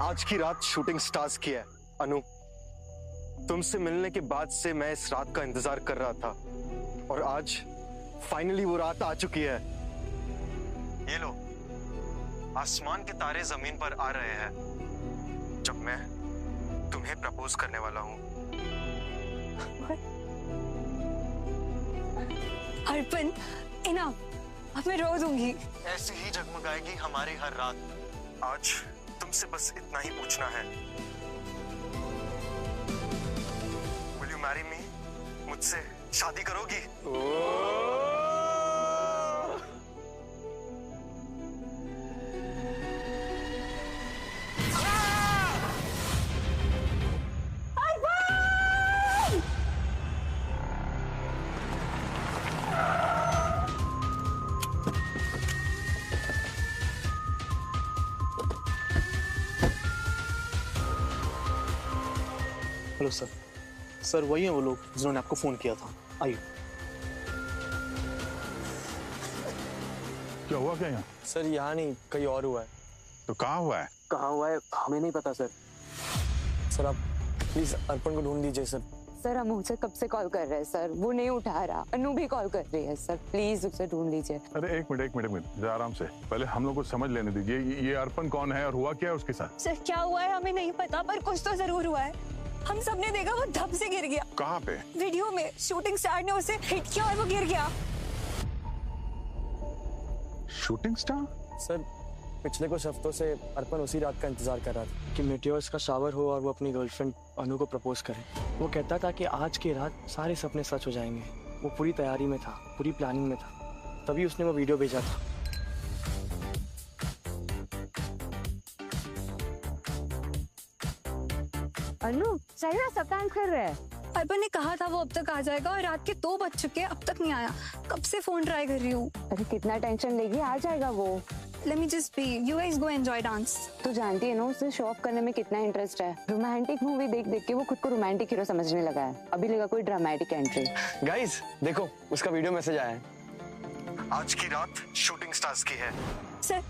आज की रात शूटिंग स्टार्स की है। अनु, तुमसे मिलने के बाद से मैं इस रात का इंतजार कर रहा था और आज फाइनली वो रात आ चुकी है। ये लो, आसमान के तारे जमीन पर आ रहे हैं जब मैं तुम्हें प्रपोज करने वाला हूँ। अर्पण, इनफ, अब मैं रो दूंगी। ऐसे ही जगमगाएगी हमारी हर रात। आज तुमसे बस इतना ही पूछना है, Will you marry me? मुझसे शादी करोगी? Hello sir. सर वही हैं वो लोग जिन्होंने आपको फोन किया था। आइए। क्या हुआ क्या यहाँ? सर यहाँ नहीं, कहीं और हुआ है। तो कहाँ हुआ है? कहाँ हुआ है हमें नहीं पता सर। सर आप प्लीज अर्पण को ढूंढ दीजिए सर। सर हम उसे कब से कॉल कर रहे हैं सर, वो नहीं उठा रहा। अनु भी कॉल कर रही है सर, प्लीज उसे ढूंढ लीजिए। अरे एक मिनट जरा आराम से, पहले हम लोग को समझ लेने दीजिए। ये अर्पण कौन है और हुआ क्या है उसके साथ? सर क्या हुआ है हमें नहीं पता, पर कुछ तो जरूर हुआ है। हम सबने देखा वो धप से गिर गया। कहाँ पे? वीडियो में शूटिंग स्टार ने उसे हिट किया और वो गिर गया। Shooting star? सर पिछले कुछ हफ्तों से अर्पण उसी रात का इंतजार कर रहा था कि मेटियोर्स का शावर हो और वो अपनी गर्लफ्रेंड अनु को प्रपोज करे। वो कहता था कि आज की रात सारे सपने सच हो जाएंगे। वो पूरी तैयारी में था, पूरी प्लानिंग में था, तभी उसने वो वीडियो भेजा था। अनु सही में सब प्लान कर रहे हैं। अर्पण ने कहा था वो अब तक आ जाएगा और रात के 2 बज चुके हैं, अब तक नहीं आया। कब से फोन ट्राई कर रही हूँ। अरे कितना टेंशन लेगी, आ जाएगा वो। Let me just be. You guys go enjoy dance. तो जानती है ना उसे शो ऑफ करने में कितना इंटरेस्ट है। रोमांटिक मूवी देख देख के वो खुद को रोमांटिक हीरो समझने लगा है। अभी लगा कोई ड्रामेटिक एंट्री। गाइस देखो उसका वीडियो मैसेज आया है। आज की रात शूटिंग स्टार्स की है। सर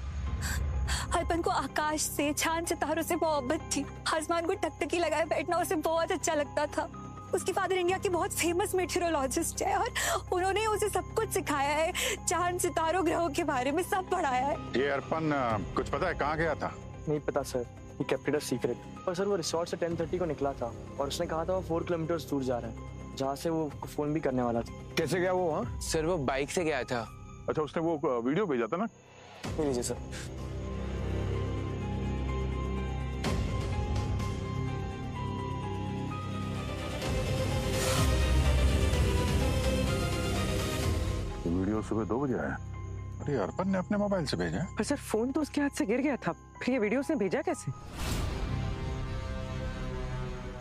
अर्पण को आकाश से, चांद सितारों से मोहब्बत थी। आसमान को टकटकी लगाए बैठना उसे बहुत अच्छा लगता था। उसके फादर इंडिया के बहुत फेमस मेट्रोलॉजिस्ट है और उन्होंने उसे सब कुछ सिखाया है, चांद सितारों ग्रहों के बारे में सब पढ़ाया है। ये अर्पण कुछ पता है कहाँ गया था? नहीं पता सर, ये केप्ट इट अ सीक्रेट। और सर वो रिसोर्ट से 10:30 को निकला था और उसने कहा था वो 4 किलोमीटर दूर जा रहा है, जहाँ से वो फोन भी करने वाला था। कैसे गया वो वहाँ? सर वो बाइक से गया था। अच्छा उसने वो वीडियो भेजा था ना? नहीं लीजिए सर। वीडियो सुबह 2 बजे आया। अरे अर्पण ने अपने मोबाइल से भेजा? पर सर फोन तो उसके हाथ से गिर गया था, फिर ये वीडियो उसने भेजा कैसे?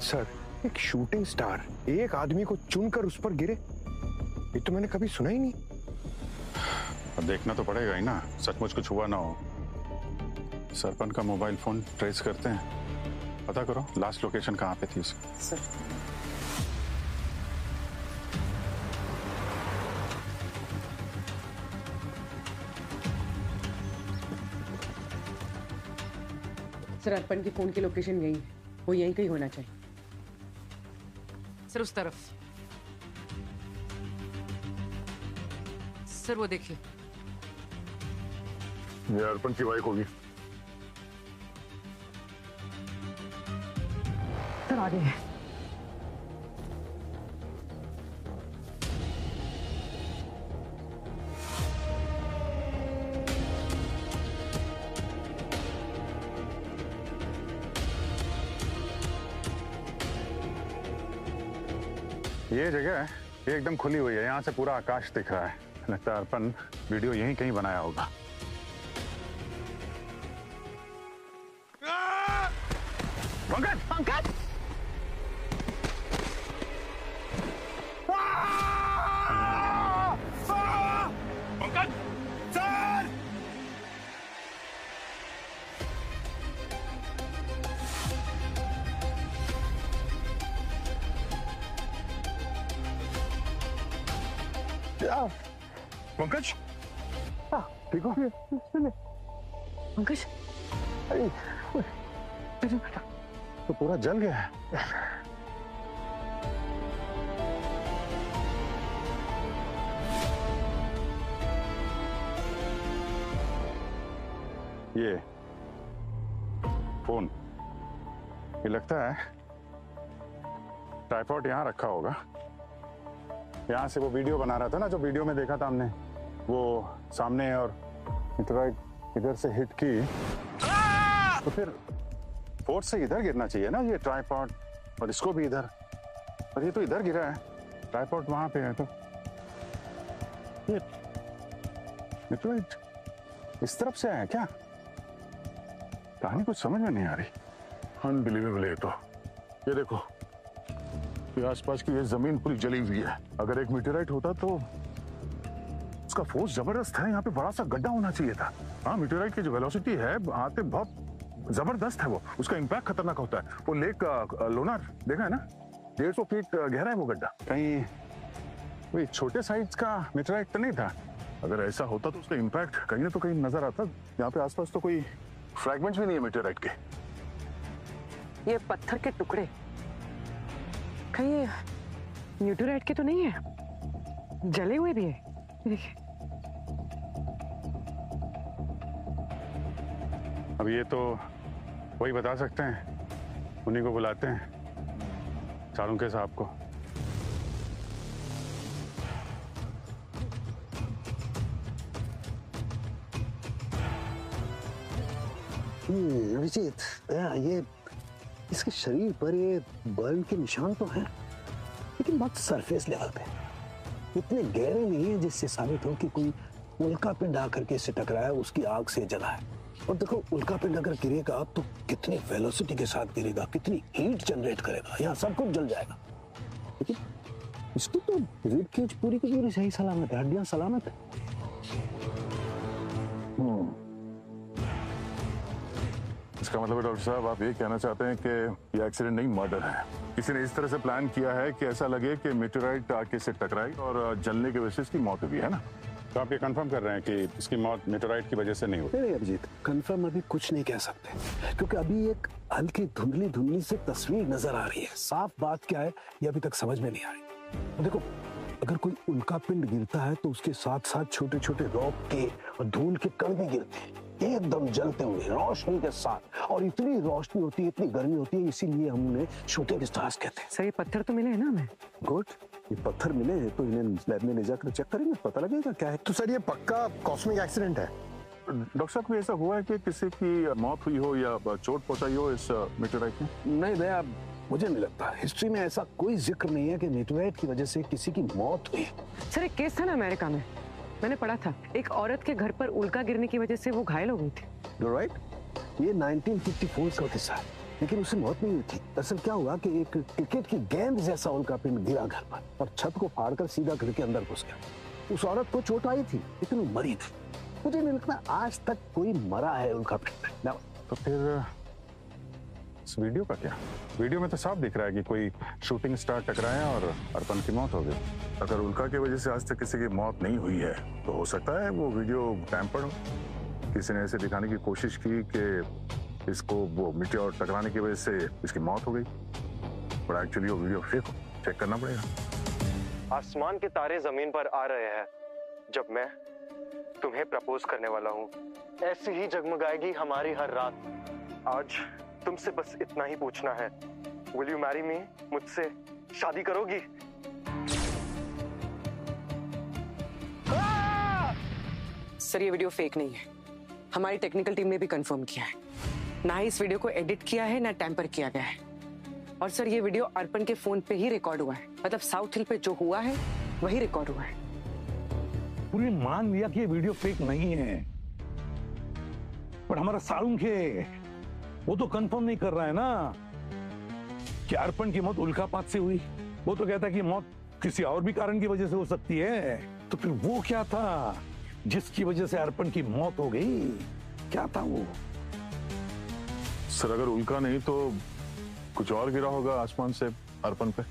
सर एक शूटिंग स्टार एक आदमी को चुनकर उस पर गिरे, ये तो मैंने कभी सुना ही नहीं। अब देखना तो पड़ेगा ही ना, सचमुच कुछ हुआ ना हो। सरपन का मोबाइल फोन ट्रेस करते हैं, पता करो लास्ट लोकेशन कहाँ पे थी उसकी। सर सर अर्पण की फोन की लोकेशन यही है, वो यहीं कहीं होना चाहिए। सर उस तरफ। सर वो देखिए, ये अर्पण की बाइक होगी। सर आगे है। ये जगह है, ये एकदम खुली हुई है, यहाँ से पूरा आकाश दिख रहा है। लगता है अर्पण वीडियो यहीं कहीं बनाया होगा। पंकज! पंकज! पंकज! सर! पंकज! ठीक हो? पंकज तो पूरा जल गया है। ये फोन, ये लगता है ट्राइपॉड यहाँ रखा होगा। यहाँ से वो वीडियो बना रहा था ना, जो वीडियो में देखा था हमने, वो सामने और इधर से हिट की तो फिर फोर्स से इधर गिरना चाहिए ना ये ट्राइपॉड, और इसको भी इधर, और ये तो इधर गिरा है, ट्राइपॉड वहां पे है। तो ये इस तरफ से है क्या? कहानी कुछ समझ में नहीं आ रही। अनबिलीवेबल है। तो ये देखो, ये आसपास की ये जमीन पूरी जली हुई है। अगर एक मीटेराइट होता तो उसका फोर्स जबरदस्त है, यहाँ पे बड़ा सा गड्ढा होना चाहिए था। हाँ, मीटेराइट की जो वेलोसिटी है आते बहुत जबरदस्त है, वो उसका इम्पैक्ट खतरनाक होता है। वो लेक लोनार देखा है ना, 150 फीट गहरा है वो गड्ढा। कहीं वही छोटे साइज का मीटेराइट तो नहीं था? अगर ऐसा होता तो उसका इम्पैक्ट कहीं ना तो कहीं नजर आता। यहाँ पे आसपास तो कोई फ्रैगमेंट्स भी नहीं है मीटेराइट के। ये पत्थर के टुकड़े कहीं ये मीटेराइट के तो नहीं है, जले हुए भी है। देखिए, अब ये तो वही बता सकते हैं, उन्हीं को बुलाते हैं, चाणक्य साहब को। ये अभिजीत, ये इसके शरीर पर ये बर्न के निशान तो हैं, लेकिन बहुत सरफेस लेवल पे, इतने गहरे नहीं है जिससे साबित हो कि कोई उल्का पिंड आकर के इससे टकराया, उसकी आग से जला है। और देखो, उल्का पिंड अगर गिरेगा तो कितनी वेलोसिटी के साथ गिरेगा, कितनी हीट जनरेट करेगा, यहाँ सब कुछ जल जाएगा। लेकिन इसकी तो रिब केज पूरी की पूरी सही सलामत है, हड्डियां सलामत है। इसका मतलब है डॉक्टर साहब, आप ये कहना चाहते हैं कि ये एक्सीडेंट नहीं, मर्डर है। किसी ने इस तरह से प्लान किया है कि ऐसा लगे कि मीटेराइट आके से टकराई और जलने की वजह से इसकी मौत हुई है ना? तो आप ये कंफर्म कर रहे हैं कि इसकी मौत मीटेराइट की वजह से नहीं हुई? नहीं अभिजीत, कंफर्म अभी कुछ नहीं कह सकते, क्योंकि अभी एक हल्की धुंधली धुंधली से तस्वीर नजर आ रही है। साफ बात क्या है ये अभी तक समझ में नहीं आ रही। देखो, अगर कोई उल्का पिंड गिरता है तो उसके साथ साथ छोटे छोटे रॉक के और धूल के कण भी गिरते हैं, एकदम जलते हुए रोशनी के साथ। और इतनी रोशनी होती है, इतनी गर्मी होती है, इसीलिए हम उन्हें शूटिंग स्टार्स कहते हैं। सर ये पत्थर तो मिले हैं ना हमें? गुड, ये पत्थर मिले हैं तो इन्हें लैब में ले जाकर चेक करेंगे, पता लगेगा क्या है। तो सर ये पक्का कॉस्मिक एक्सीडेंट है? डॉक्टर साहब, कोई ऐसा हुआ है कि किसी की मौत हुई हो या चोट पहुंचाई हो इस मीटेराइट में? नहीं दया, मुझे नहीं लगता। हिस्ट्री में ऐसा कोई जिक्र नहीं है कि मीटेराइट की वजह से किसी की मौत हुई। सर एक केस था ना अमेरिका में, मैंने पढ़ा था, एक औरत के घर पर उल्का गिरने की वजह से वो घायल हो गई थी। You're right? ये 1954 का किस्सा है, लेकिन उससे मौत नहीं हुई थी। असल क्या हुआ कि एक क्रिकेट की गेंद जैसा उल्का पिंड गिरा घर पर और छत को फाड़कर सीधा घर के अंदर घुस गया। उस औरत को चोट आई थी, लेकिन वो मरी थी। मुझे नहीं लगता आज तक कोई मरा है उल्का पिंड में। तो फिर इस वीडियो का क्या? वीडियो में तो साफ दिख रहा है कि कोई शूटिंग स्टार टकराया और अर्पण की मौत हो गई। अगर उल्का की वजह से आज तक किसी की मौत नहीं हुई है तो हो सकता है वो वीडियो टैम्पर्ड हो, किसी ने ऐसे दिखाने की कोशिश की कि इसको वो मीटेओर टकराने की वजह से इसकी मौत हो गई, पर एक्चुअली वो वीडियो फेक हो। चेक करना पड़ेगा। आसमान के तारे जमीन पर आ रहे हैं जब मैं तुम्हें प्रपोज करने वाला हूँ। ऐसी ही जगमगाएगी हमारी हर रात। आज तुमसे बस इतना ही पूछना है, विल यू मैरी मी? मुझसे शादी करोगी? सर ये वीडियो फेक नहीं है, हमारी टेक्निकल टीम ने भी कंफर्म किया है। ना ही इस वीडियो को एडिट किया है, ना टेम्पर किया गया है। और सर ये वीडियो अर्पण के फोन पे ही रिकॉर्ड हुआ है, मतलब साउथ हिल पे जो हुआ है वही रिकॉर्ड हुआ है। पूरी मान लिया कि ये वीडियो फेक नहीं है, पर हमारा साळुंखे वो तो कंफर्म नहीं कर रहा है ना कि अर्पण की मौत उल्कापात से हुई। वो तो कहता है कि मौत किसी और भी कारण की वजह से हो सकती है। तो फिर वो क्या था जिसकी वजह से अर्पण की मौत हो गई? क्या था वो? सर अगर उल्का नहीं तो कुछ और गिरा होगा आसमान से अर्पण पे,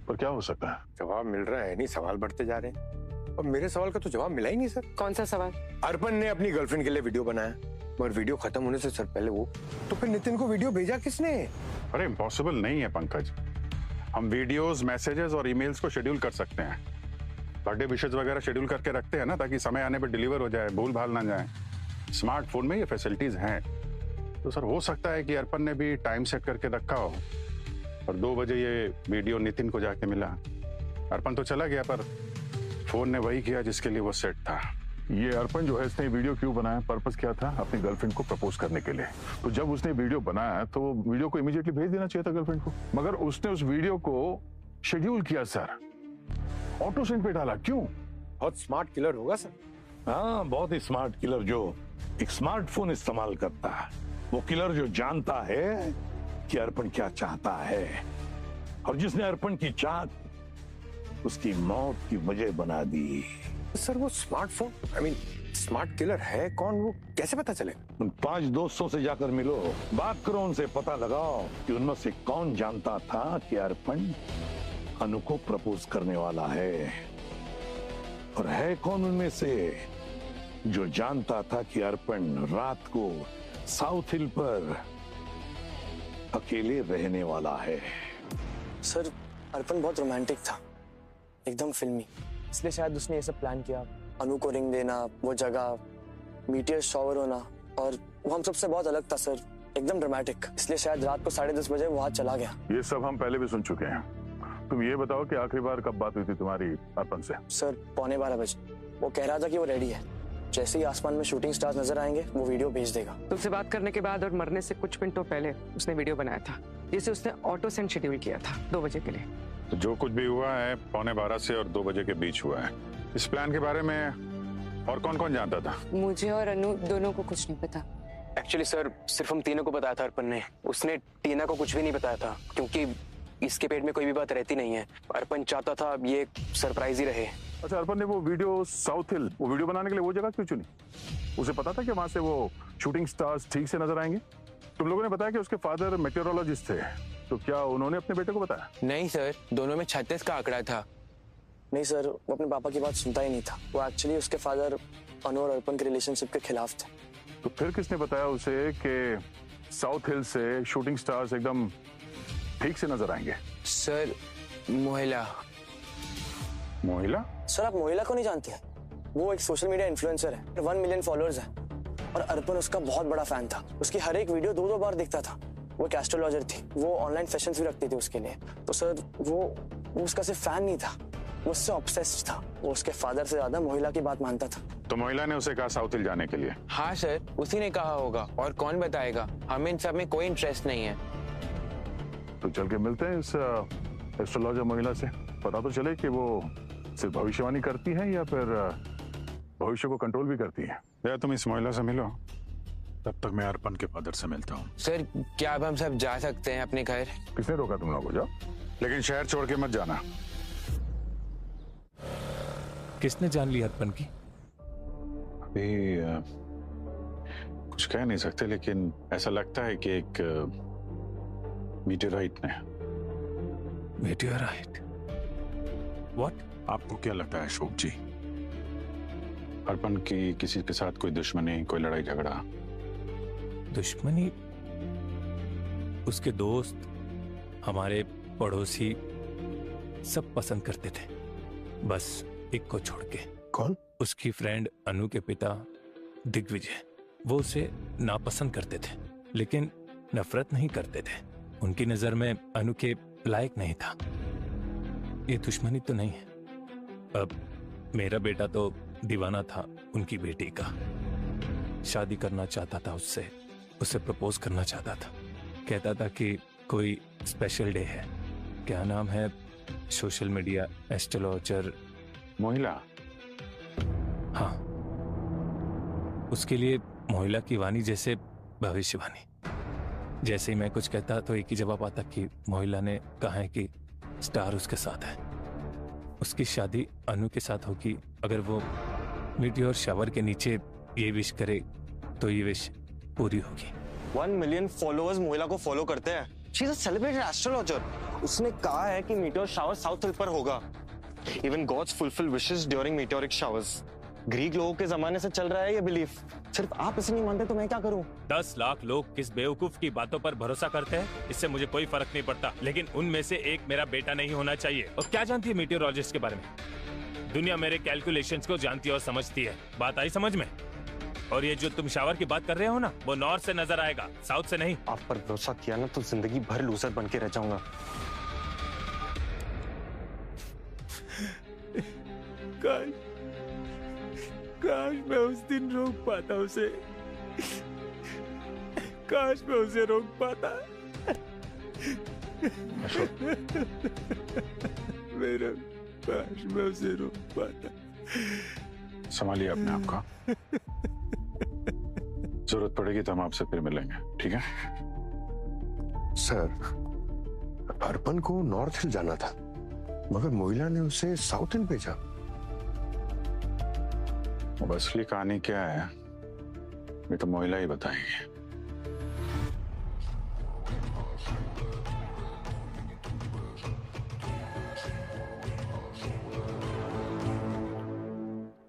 पर क्या हो सकता है? जवाब मिल रहा है नहीं, सवाल बढ़ते जा रहे हैं। और मेरे सवाल का तो जवाब मिला ही नहीं सर। कौन सा सवाल? अर्पण ने अपनी गर्लफ्रेंड के लिए वीडियो बनाया और वीडियो खत्म होने से सर पहले वो, तो फिर नितिन को वीडियो भेजा किसने? अरे इम्पॉसिबल नहीं है पंकज, हम वीडियोस, मैसेजेस और ईमेल्स को शेड्यूल कर सकते हैं। बर्थडे विशेस वगैरह शेड्यूल करके रखते हैं ना, ताकि समय आने पर डिलीवर हो जाए, भूल भाल ना जाए। स्मार्टफोन में ये फैसिलिटीज हैं, तो सर हो सकता है कि अर्पण ने भी टाइम सेट करके रखा हो और 2 बजे ये वीडियो नितिन को जाके मिला। अर्पण तो चला गया पर फोन ने वही किया जिसके लिए वो सेट था। ये अर्पण जो है, इसने वीडियो क्यों बनाया, पर्पस क्या था? अपनी गर्लफ्रेंड को प्रपोज करने के लिए। तो जब उसने वीडियो बनाया तो वीडियो को इमीडिएटली भेज देना चाहिए था गर्लफ्रेंड को, मगर उसने उस वीडियो को शेड्यूल किया सर, ऑटो सेंड पे डाला। क्यों? बहुत स्मार्ट किलर होगा सर। हाँ, बहुत ही स्मार्ट किलर जो एक स्मार्टफोन इस्तेमाल करता है। वो किलर जो जानता है कि अर्पण क्या चाहता है, और जिसने अर्पण की चाहत उसकी मौत की वजह बना दी। सर वो smartphone, I mean smart killer है कौन, वो कैसे पता चले? उन 5 दोस्तों से जाकर मिलो, बात करो उनसे, पता लगाओ कि उनमें से कौन जानता था कि अर्पण अनु को प्रपोज करने वाला है, और है कौन उनमें से जो जानता था कि अर्पण रात को साउथ हिल पर अकेले रहने वाला है। सर अर्पण बहुत रोमांटिक था, एकदम फिल्मी, इसलिए शायद उसने ये सब प्लान किया। अनु को रिंग देना, वो जगह, मीटियर शॉवर होना, और वो हम सबसे बहुत अलग था सर, एकदम ड्रामेटिक, इसलिए शायद रात को 10:30 बजे वो वहां चला गया। ये सब हम पहले भी सुन चुके हैं। तुम ये बताओ कि आखिरी बार कब बात हुई थी तुम्हारी अर्पण से? सर 11:15 बजे। वो कह रहा था कि वो रेडी है, जैसे ही आसमान में शूटिंग स्टार्स नजर आएंगे वो वीडियो भेज देगा। तुमसे बात करने के बाद और मरने से कुछ मिनटों पहले उसने वीडियो बनाया था, जिसे उसने ऑटो सेंड शेड्यूल किया था 2 बजे के लिए। तो जो कुछ भी हुआ है 11:15 से और 2 बजे के बीच हुआ है। इस प्लान के बारे में और कौन कौन जानता था? मुझे और अनु दोनों को कुछ नहीं पता। एक्चुअली सर सिर्फ हम तीनों को बताया था अर्पण ने, उसने टीना को कुछ भी नहीं बताया था, क्योंकि इसके पेट में कोई भी बात रहती नहीं है। अर्पण चाहता था ये सरप्राइज ही रहे। अच्छा, अर्पण ने वो वीडियो साउथ हिल, वो वीडियो बनाने के लिए वो जगह क्यों चुनी? उसे पता था कि वहां से वो शूटिंग स्टार्स ठीक से नजर आएंगे? तुम लोगों ने बताया कि उसके फादर मेटेरोलॉजिस्ट थे, तो क्या उन्होंने अपने बेटे को बताया? नहीं सर, दोनों में 36 का आंकड़ा था। नहीं सर, वो अपने पापा की बात सुनता ही नहीं था। वो एक्चुअली उसके फादर अनु और अर्पण के रिलेशनशिप के खिलाफ थे। तो फिर किसने बताया उसे कि साउथ हिल से शूटिंग स्टार्स एकदम ठीक से नजर आएंगे? सर मोहिला। मोहिला? सर आप मोहिला को नहीं जानते हैं? वो एक सोशल मीडिया इन्फ्लुएंसर है, 1 मिलियन फॉलोअर्स है, और अर्पण उसका बहुत बड़ा फैन था। उसकी हर एक वीडियो 2-2 बार देखता था। वो एक एस्ट्रोलॉजर थी, वो ऑनलाइन सेशंस भी रखती थी उसके लिए। तो सर वो उसका सिर्फ फैन नहीं था, वो उससे ऑब्सेस्ड था। वो उसके फादर से ज्यादा मोहिला की बात मानता था। तो मोहिला ने उसे कहा साउथ हिल जाने के लिए? हाँ सर, उसी ने कहा होगा, और कौन बताएगा? हमें इन सब में कोई इंटरेस्ट नहीं है। तो चल के मिलते हैं इस एस्ट्रोलॉजर मोहिला से, पता तो चले कि वो सिर्फ भविष्यवाणी करती है या फिर भविष्य को कंट्रोल भी करती है। या तुम इस मोहिला से मिलो, तब तक मैं अर्पण के फादर से मिलता हूँ। सर क्या अब हम सब जा सकते हैं अपने घर? किसने रोका तुम लोगों को? जाओ, लेकिन शहर छोड़ के मत जाना। किसने जान ली अर्पण की? अभी कुछ कह नहीं सकते, लेकिन ऐसा लगता है कि एक मीटेराइट ने। मीटेराइट? व्हाट? आपको क्या लगता है अशोक जी, अर्पण की किसी के साथ कोई दुश्मनी, कोई लड़ाई झगड़ा? दुश्मनी? उसके दोस्त, हमारे पड़ोसी सब पसंद करते थे, बस एक को छोड़ के। कौन? उसकी फ्रेंड अनु के पिता दिग्विजय। वो उसे नापसंद करते थे, लेकिन नफरत नहीं करते थे। उनकी नजर में अनु के लायक नहीं था। ये दुश्मनी तो नहीं है। अब मेरा बेटा तो दीवाना था उनकी बेटी का, शादी करना चाहता था उससे, उसे प्रपोज करना चाहता था। कहता था कि कोई स्पेशल डे है, क्या नाम है, सोशल मीडिया एस्ट्रोलॉजर मोहिला। हाँ, उसके लिए मोहिला की वाणी जैसे भविष्यवाणी। जैसे ही मैं कुछ कहता तो एक ही जवाब आता कि मोहिला ने कहा है कि स्टार उसके साथ है। उसकी शादी अनु के साथ होगी। अगर वो मीटियोर शावर के नीचे ये विश करे तो ये विश पूरी होगी। 1 मिलियन फॉलोअर्स मोहिला को फॉलो करते हैं। She is a celebrated astrologer. उसने कहा है कि मीटियोर शावर साउथ हिल पर होगा। Even gods fulfill wishes during meteoric showers. Greek लोगों के जमाने से चल रहा है ये बिलीफ। सिर्फ आप इसे नहीं मानते तो मैं क्या करूं? 10 लाख लोग किस बेवकूफ की बातों पर भरोसा करते हैं, इससे मुझे कोई फर्क नहीं पड़ता, लेकिन उनमें से एक मेरा बेटा नहीं होना चाहिए। और क्या जानती है मीटियोरोलॉजिस्ट के बारे में? दुनिया मेरे कैलकुलेशंस को जानती और समझती है। बात आई समझ में? और ये जो तुम शावर की बात कर रहे हो ना, वो नॉर्थ से नजर आएगा, साउथ से नहीं। आप पर भरोसा किया ना तो जिंदगी भर लूजर बन के रह जाऊंगा। काश मैं उस दिन रोक पाता उसे, काश मैं उसे रोक पाता। मेरा काश मैं उसे रोक पाता। संभालिए अपने आप को, जरूरत पड़ेगी तो हम आपसे फिर मिलेंगे, ठीक है? सर, अर्पण को नॉर्थ हिल जाना था, मगर मोहिला ने उसे साउथ हिल भेजा। अब असली कहानी क्या है ये तो मोहिला ही बताएंगे।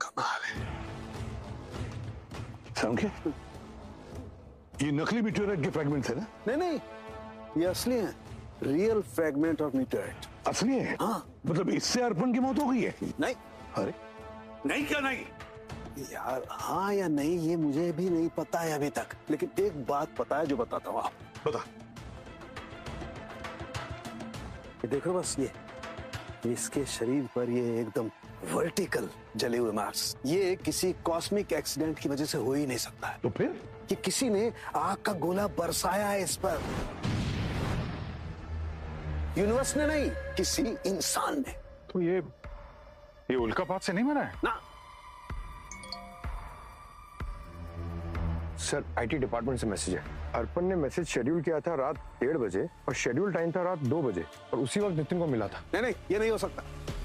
कमाल है। समझे? ये नकली मीटेराइट के फ्रैगमेंट है ना? नहीं, ये असली है। Real fragment of meteorite. असली है? हाँ। मतलब इससे अर्पण की मौत हो गई है? नहीं। अरे नहीं, क्या नहीं? यार हाँ या नहीं ये मुझे भी नहीं पता है अभी तक, लेकिन एक बात पता है जो बताता हूँ। आप बता। ये देखो बस ये इसके शरीर पर ये एकदम वर्टिकल जले हुए मार्क्स, ये किसी कॉस्मिक एक्सीडेंट की वजह से हो ही नहीं सकता है। तो फिर कि किसी ने आग का गोला बरसाया है इस पर। यूनिवर्स ने नहीं, किसी इंसान ने। तो ये उल्कापात से नहीं मरा है ना। सर, आईटी डिपार्टमेंट से मैसेज है। अर्पण ने मैसेज शेड्यूल किया था रात 1:30 बजे और शेड्यूल टाइम था रात 2 बजे और उसी वक्त नितिन को मिला था। नहीं, ये नहीं हो सकता,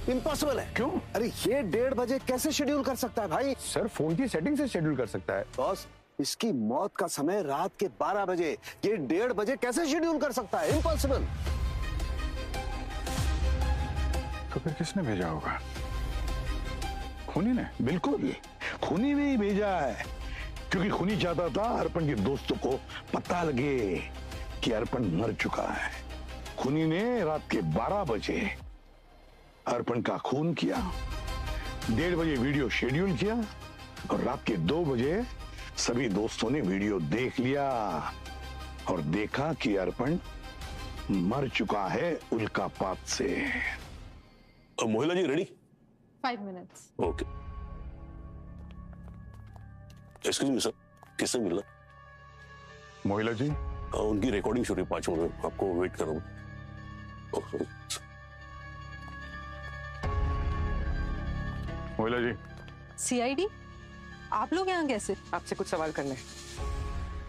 इम्पॉसिबल है। क्यों? अरे ये 1:30 बजे कैसे शेड्यूल कर सकता है भाई? सर, फोन की सेटिंग से शेड्यूल कर सकता है। बॉस, इसकी मौत का समय रात के 12 बजे, ये 1:30 बजे कैसे शेड्यूल कर सकता है? इम्पॉसिबल। तो फिर किसने भेजा होगा? खूनी ने? बिल्कुल, खूनी ने ही भेजा है, क्योंकि खूनी चाहता था अर्पण के दोस्तों को पता लगे कि अर्पण मर चुका है। खूनी ने रात के 12 बजे अर्पण का खून किया, 1:30 बजे वीडियो शेड्यूल किया और रात के 2 बजे सभी दोस्तों ने वीडियो देख लिया और देखा कि अर्पण मर चुका है उल्कापात से। Mohila ji ready? 5 minutes. Okay. Excuse me sir, किससे मिलना? मोहिला जी? उनकी रिकॉर्डिंग शुरू है 5 मिनट में, आपको वेट कर रहा हूँ। मोहिला जी? CID? आप लोग यहाँ कैसे? आपसे कुछ सवाल करने हैं।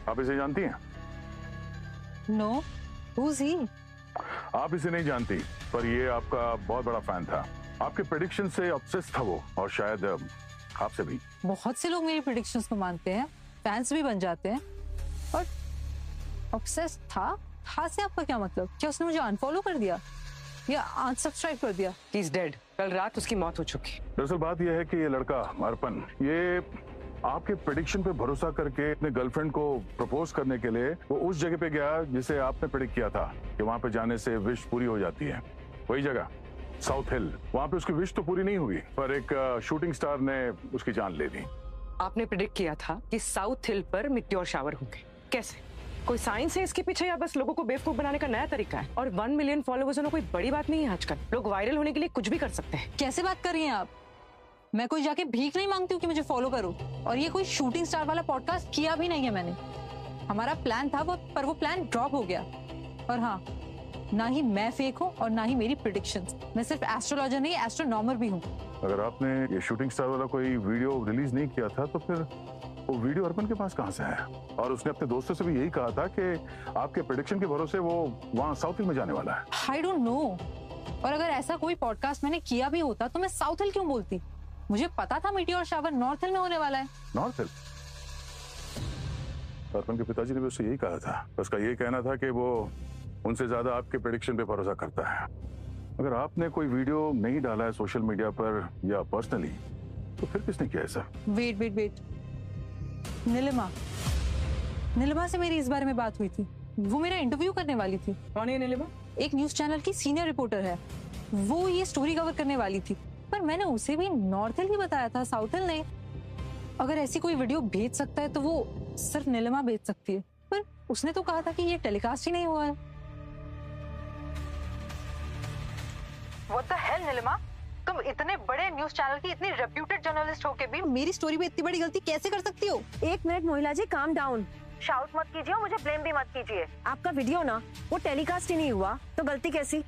आप इसे जानती हैं? No. Who's he? आप इसे नहीं जानती, पर ये आपका बहुत बड़ा फैन था। आपके प्रेडिक्शन से ऑब्सेस्ड था वो, और शायद आपसे भी। बहुत से लोग मेरी प्रेडिक्शंस को मानते हैं, फैंस भी बन जाते हैं, और ऑब्सेस्ड था से आपका क्या मतलब? क्या उसने मुझे अनफॉलो कर दिया या अनसब्सक्राइब कर दिया? He is dead. कल रात उसकी मौत हो चुकी। दरअसल बात यह है कि ये लड़का अर्पण, ये आपके प्रेडिक्शन पे भरोसा करके अपने गर्लफ्रेंड को प्रपोज करने के लिए वो उस जगह पे गया जिसे आपने प्रेडिक्ट किया था कि वहां पे जाने से विश पूरी हो जाती है। वही जगह, साउथ हिल। वहां पे उसकी विश तो पूरी नहीं हुई, पर एक शूटिंग स्टार ने उसकी जान ले ली। आपने प्रेडिक्ट किया था कि साउथ हिल पर मिट्योर शावर होंगे। कैसे? कोई साइंस है इसके पीछे या बस लोगों को बेवकूफ बनाने का नया तरीका है? और 1 मिलियन फॉलोवर्स होना कोई बड़ी बात नहीं है आजकल। लोग वायरल होने के लिए कुछ भी कर सकते हैं। कैसे बात कर रही हैं आप? मैं कोई जाके भीख नहीं मांगती हूँ कि मुझे फॉलो करो, और ये कोई शूटिंग स्टार वाला पॉडकास्ट किया भी नहीं है मैंने। हमारा प्लान था पर वो प्लान ड्रॉप हो गया। और हाँ, ना ही मैं फेक हूँ और ना ही मेरी प्रेडिक्शंस। मैं सिर्फ एस्ट्रोलॉजर नहीं, एस्ट्रोनॉमर भी हूँ। अगर आपने ये शूटिंग स्टार वाला कोई वीडियो रिलीज नहीं किया था तो फिर वो वीडियो अर्पण के पास कहां से आया? और उसने अपने दोस्तों से भी यही कहा था कि आपके प्रेडिक्शन के भरोसे वो वहां साउथ हिल में जाने वाला है। I don't know. और अगर ऐसा कोई पॉडकास्ट मैंने किया भी होता तो मैं साउथ हिल क्यों बोलती? मुझे पता था मीटियोर शावर नॉर्थ हिल में होने वाला है। नॉर्थ हिल? अर्पण के पिताजी ने भी उससे यही कहा था। उसका यही कहना था कि वो उनसे ज्यादा आपके प्रेडिक्शन पे भरोसा करता है। अगर आपने कोई वीडियो नहीं डाला है सोशल मीडिया पर या पर्सनली, तो फिर किसने किया ऐसा? वेट वेट वेट, नीलिमा से मेरी इस बारे में बात हुई थी। वो मेरा इंटरव्यू करने वाली थी। कौन है नीलिमा? एक न्यूज चैनल की सीनियर रिपोर्टर है। वो ये स्टोरी कवर करने वाली थी, पर मैंने उसे भी नॉर्थ हिल ही बताया था, साउथ हिल नहीं। अगर ऐसी कोई वीडियो भेज सकता है तो वो सिर्फ नीलिमा भेज सकती है, पर उसने तो कहा था कि ये टेलीकास्ट ही नहीं हुआ है। What the hell, Nilima? तुम इतने बड़े न्यूज चैनल की इतनी रेप्यूटेड जर्नलिस्ट होके भी मेरी स्टोरी पे इतनी बड़ी गलती कैसे कर सकती हो? एक मिनट मोहिला जी, काम डाउन। शाउट मत कीजिए और मुझे ब्लेम भी मत कीजिए। आपका वीडियो ना वो टेलीकास्ट ही नहीं हुआ तो गलती कैसी?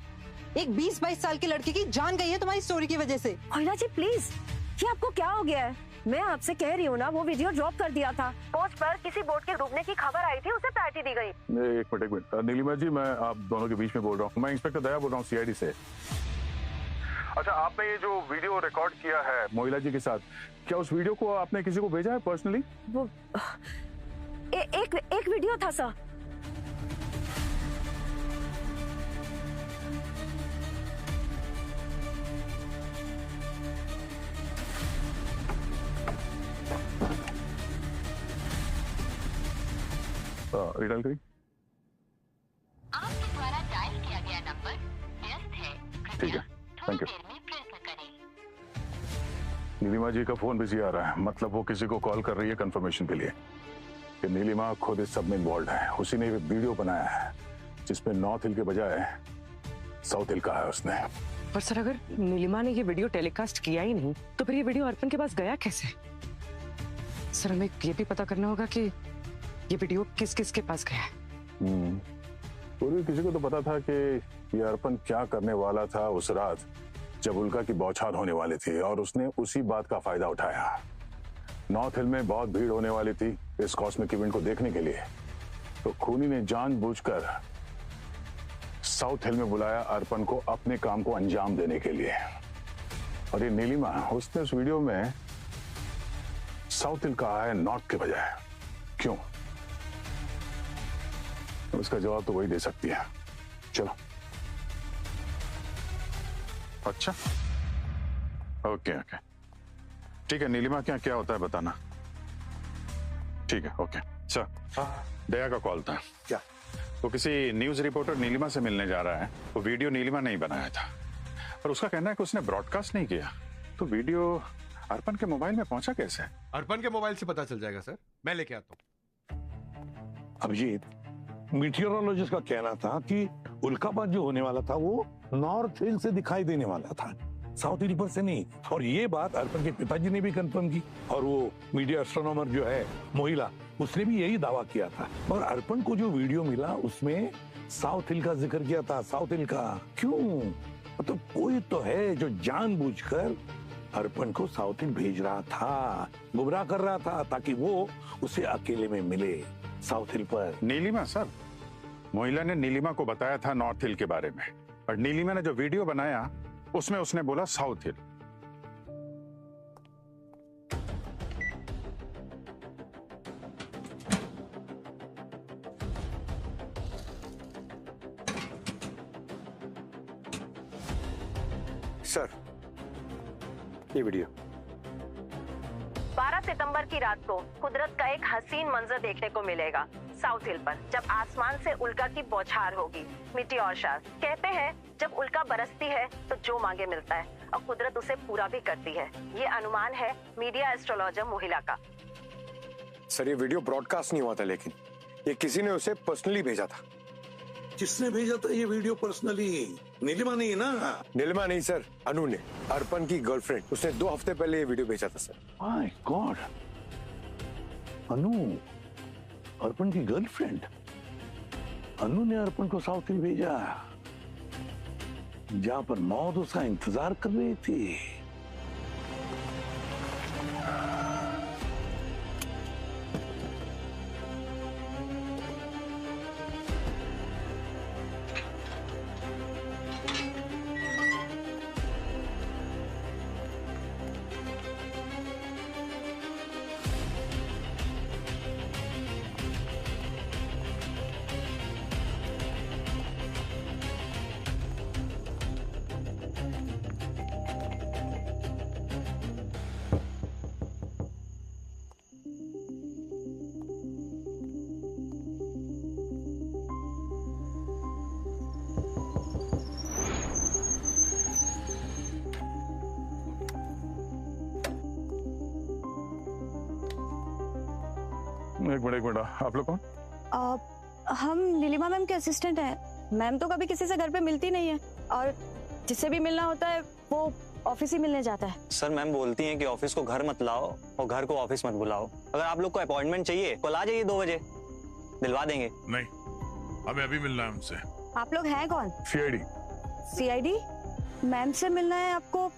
एक 20-22 साल की लड़की की जान गई है तुम्हारी स्टोरी की वजह से। मोहिला जी प्लीज, ये आपको क्या हो गया है? मैं आपसे कह रही हूँ ना, वो वीडियो ड्रॉप कर दिया था। पोस्ट पर किसी बोट के डूबने की खबर आई थी, उसे प्रायोरिटी दी गई। एक मिनट नीलिमा जी, मैं आप दोनों के बीच में बोल रहा हूँ। मैं इंस्पेक्टर दया बोल रहा हूँ, सीआईडी से। अच्छा, आपने ये जो वीडियो रिकॉर्ड किया है मोहिला जी के साथ, क्या उस वीडियो को आपने किसी को भेजा है पर्सनली? वो एक वीडियो था सर। रिडायल करिए। आपके द्वारा डायल किया गया नंबर व्यस्त है। ठीक है, थैंक यू। नीलिमा जी का फोन बिजी आ रहा है, मतलब वो किसी को कॉल कर रही है कंफर्मेशन के लिए कि नीलिमा खुद इस सब में इन्वॉल्व है। उसी ने वीडियो बनाया है जिसमें नॉर्थ हिल के बजाय साउथ हिल कहा है उसने। पर सर, अगर नीलिमा ने ये वीडियो टेलीकास्ट किया ही नहीं तो फिर ये वीडियो अर्पण के पास गया कैसे? सर, हमें ये भी पता करना होगा कि ये वीडियो किस किस के पास गया है। पूरी किसी को तो पता था कि ये अर्पण क्या करने वाला था उस रात जब उल्का की बौछार होने वाली थी, और उसने उसी बात का फायदा उठाया। नॉर्थ हिल में बहुत भीड़ होने वाली थी इस कॉस्मिक इवेंट को देखने के लिए, तो खूनी ने जानबूझकर साउथ हिल में बुलाया अर्पण को अपने काम को अंजाम देने के लिए। और ये नीलिमा, उसने उस वीडियो में साउथ हिल कहा है नॉर्थ के बजाय। क्यों? उसका जवाब तो वही दे सकती है। चलो। अच्छा, ओके ओके, ठीक है। नीलिमा क्या क्या होता है बताना। ठीक है, ओके सर। दया का कॉल था। क्या? वो किसी न्यूज रिपोर्टर नीलिमा से मिलने जा रहा है। वो वीडियो नीलिमा नहीं बनाया था, पर उसका कहना है कि उसने ब्रॉडकास्ट नहीं किया। तो वीडियो अर्पण के मोबाइल में पहुंचा कैसे? अर्पण के मोबाइल से पता चल जाएगा सर, मैं लेके आता हूँ। अभिजीत, मीटियोरोलॉजिस्ट का कहना था कि उल्कापात जो होने वाला था वो नॉर्थ हिल से दिखाई देने वाला था, साउथ हिल पर से नहीं। और ये बात अर्पण के पिताजी ने भी कंफर्म की, और वो मीडिया एस्ट्रोनॉमर जो है मोहिला, उसने भी यही दावा किया था। और अर्पण को जो वीडियो मिला उसमें साउथ हिल का जिक्र किया था, साउथ हिल का। क्यों? तो कोई तो है जो जानबूझकर अर्पण को साउथ हिल भेज रहा था, गुमराह कर रहा था, ताकि वो उसे अकेले में मिले साउथ हिल पर। नीलिमा सर, मोहिला ने नीलिमा को बताया था नॉर्थ हिल के बारे में, और नीलिमा ने जो वीडियो बनाया उसमें उसने बोला साउथ हिल। सर, ये वीडियो 12 सितंबर की रात को कुदरत का एक हसीन मंजर देखने को मिलेगा साउथ हिल पर, जब आसमान से उल्का की बौछार होगी। मीटियोर शार कहते हैं जब उल्का बरसती है तो जो मांगे मिलता है, और कुदरत उसे पूरा भी करती है। ये अनुमान है मीडिया एस्ट्रोलॉजर मोहिला का। सर, ये वीडियो ब्रॉडकास्ट नहीं हुआ था, लेकिन ये किसी ने उसे पर्सनली भेजा था। किसने भेजा था ये वीडियो पर्सनली? नीलिमा नहीं ना? नीलिमा नहीं सर, अनु ने, अर्पण की गर्लफ्रेंड। उसने 2 हफ्ते पहले ये वीडियो भेजा था सर। माय गॉड, अनु अर्पण की गर्लफ्रेंड? अनु ने अर्पण को साउथ हिल भेजा, जहां पर मौत उसका इंतजार कर रही थी। एक मिनट, आप लोग कौन? हम नीलिमा मैम के असिस्टेंट हैं। मैम तो कभी किसी से घर पे मिलती नहीं है और जिससे भी मिलना होता है वो ऑफिस ही मिलने जाता है। सर मैम बोलती हैं कि ऑफिस को घर मत लाओ और घर को ऑफिस मत बुलाओ। अगर आप लोग को अपॉइंटमेंट चाहिए कल आ जाइए 2 बजे, दिलवा देंगे। नहीं, हमें अभी मिलना है उनसे। आप लोग हैं कौन? सीआईडी। सीआईडी? मैम से मिलना है आपको?